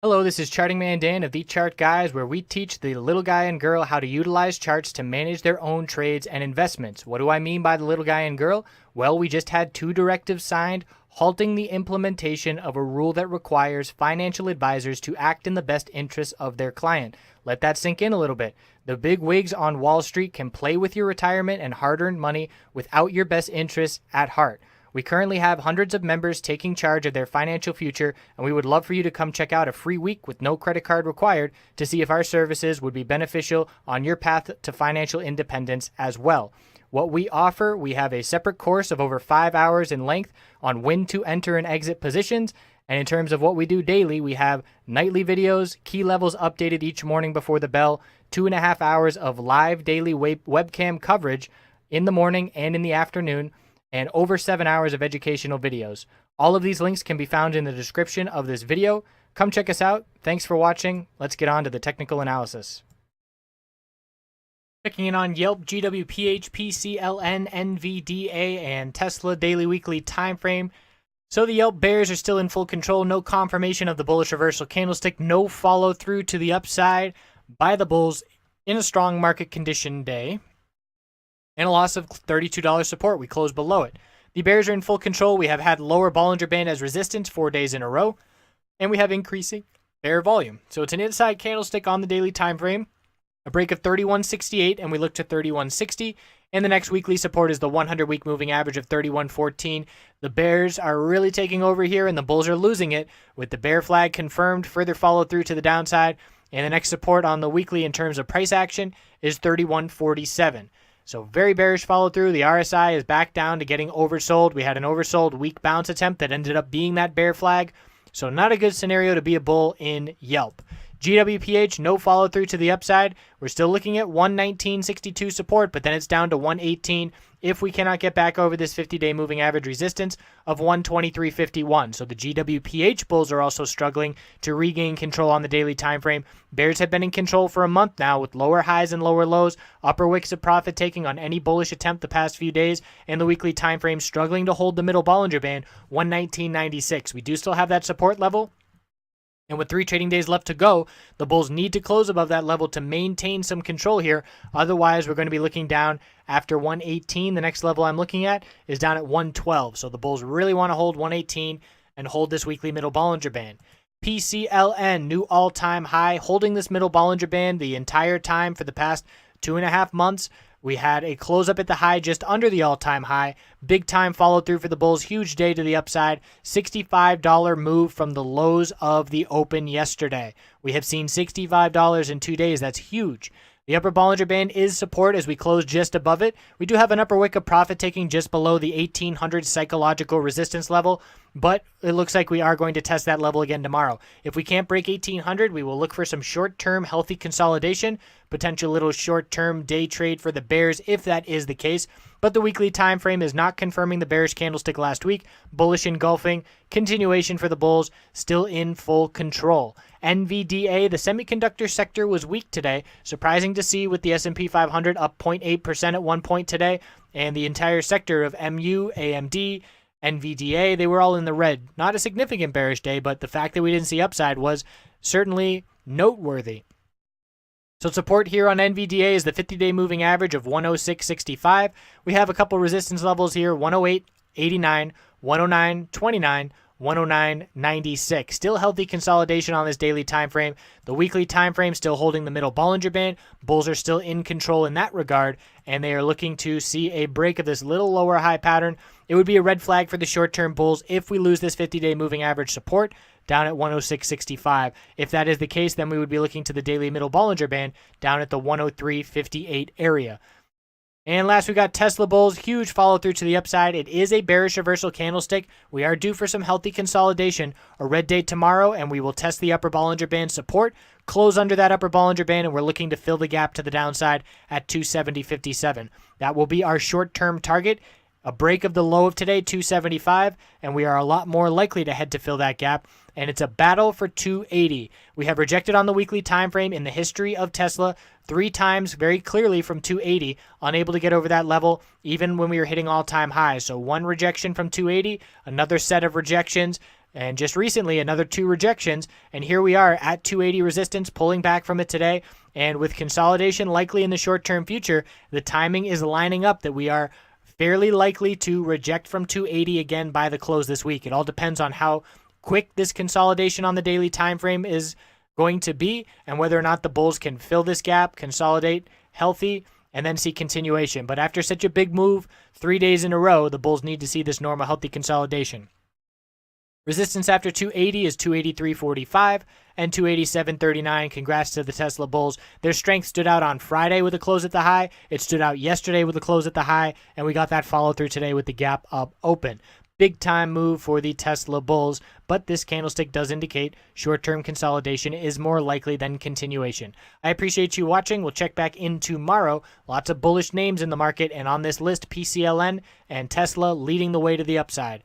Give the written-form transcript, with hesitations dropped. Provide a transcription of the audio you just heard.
Hello, this is Charting Man Dan of TheChartGuys, where we teach the little guy and girl how to utilize charts to manage their own trades and investments. What do I mean by the little guy and girl? Well, we just had two directives signed halting the implementation of a rule that requires financial advisors to act in the best interests of their client. Let that sink in a little bit. The big wigs on Wall Street can play with your retirement and hard-earned money without your best interests at heart. We currently have hundreds of members taking charge of their financial future, and we would love for you to come check out a free week with no credit card required to see if our services would be beneficial on your path to financial independence as well. What we offer, we have a separate course of over 5 hours in length on when to enter and exit positions. And in terms of what we do daily, we have nightly videos, key levels updated each morning before the bell, 2.5 hours of live daily webcam coverage in the morning and in the afternoon, and over 7 hours of educational videos. All of these links can be found in the description of this video. Come check us out. Thanks for watching. Let's get on to the technical analysis. Checking in on YELP GWPH PCLN NVDA and Tesla daily weekly time frame. So the YELP bears are still in full control. No confirmation of the bullish reversal candlestick. No follow through to the upside by the bulls in a strong market condition day. And a loss of $32 support. We closed below it. The bears are in full control. We have had lower Bollinger Band as resistance 4 days in a row. And we have increasing bear volume. So it's an inside candlestick on the daily time frame. A break of 31.68, and we look to 31.60. And the next weekly support is the 100-week moving average of 31.14. The bears are really taking over here, and the bulls are losing it, with the bear flag confirmed. Further follow through to the downside. And the next support on the weekly in terms of price action is 31.47. So very bearish follow through. The RSI is back down to getting oversold. We had an oversold weak bounce attempt that ended up being that bear flag. So not a good scenario to be a bull in YELP. GWPH, no follow through to the upside. We're still looking at 119.62 support, but then it's down to 118 if we cannot get back over this 50-day moving average resistance of 123.51. So the GWPH bulls are also struggling to regain control on the daily time frame. Bears have been in control for a month now with lower highs and lower lows, upper wicks of profit taking on any bullish attempt the past few days, and the weekly time frame struggling to hold the middle Bollinger Band, 119.96. We do still have that support level. And with 3 trading days left to go, the bulls need to close above that level to maintain some control here. Otherwise, we're going to be looking down after 118. The next level I'm looking at is down at 112. So the bulls really want to hold 118 and hold this weekly middle Bollinger Band. PCLN, new all-time high, holding this middle Bollinger Band the entire time for the past 2.5 months. We had a close up at the high just under the all-time high. Big time follow through for the bulls. Huge day to the upside. $65 move from the lows of the open yesterday. We have seen $65 in 2 days. That's huge. The upper Bollinger Band is support as we close just above it. We do have an upper wick of profit taking just below the 1800 psychological resistance level, but it looks like we are going to test that level again tomorrow. If we can't break 1800, we will look for some short-term healthy consolidation, potential little short-term day trade for the bears if that is the case. But the weekly time frame is not confirming the bearish candlestick last week. Bullish engulfing, continuation for the bulls, still in full control. NVDA, the semiconductor sector was weak today. Surprising to see with the S&P 500 up 0.8% at one point today, and the entire sector of MU, AMD, NVDA, they were all in the red. Not a significant bearish day, but the fact that we didn't see upside was certainly noteworthy. So support here on NVDA is the 50-day moving average of 106.65. We have a couple resistance levels here, 108.89, 109.29, 109.96. Still healthy consolidation on this daily time frame. The weekly time frame still holding the middle Bollinger Band. Bulls are still in control in that regard, and they are looking to see a break of this little lower high pattern. It would be a red flag for the short-term bulls if we lose this 50-day moving average support down at 106.65. If that is the case, then we would be looking to the daily middle Bollinger Band down at the 103.58 area. And last, we got Tesla bulls. Huge follow through to the upside. It is a bearish reversal candlestick. We are due for some healthy consolidation. A red day tomorrow, and we will test the upper Bollinger Band support, close under that upper Bollinger Band, and we're looking to fill the gap to the downside at 270.57. That will be our short-term target. A break of the low of today, 275, and we are a lot more likely to head to fill that gap. And it's a battle for 280. We have rejected on the weekly time frame in the history of Tesla 3 times very clearly from 280, unable to get over that level even when we were hitting all-time highs. So one rejection from 280, another set of rejections And just recently, another 2 rejections, and here we are at 280 resistance, pulling back from it today. And with consolidation likely in the short-term future, the timing is lining up that we are fairly likely to reject from 280 again by the close this week. It all depends on how quick this consolidation on the daily time frame is going to be and whether or not the bulls can fill this gap, consolidate healthy, and then see continuation. But after such a big move 3 days in a row, the bulls need to see this normal healthy consolidation. Resistance after 280 is 283.45 and 287.39. Congrats to the Tesla bulls. Their strength stood out on Friday with a close at the high. It stood out yesterday with a close at the high, and we got that follow through today with the gap up open. Big time move for the Tesla bulls, but this candlestick does indicate short-term consolidation is more likely than continuation. I appreciate you watching. We'll check back in tomorrow. Lots of bullish names in the market, and on this list, PCLN and Tesla leading the way to the upside.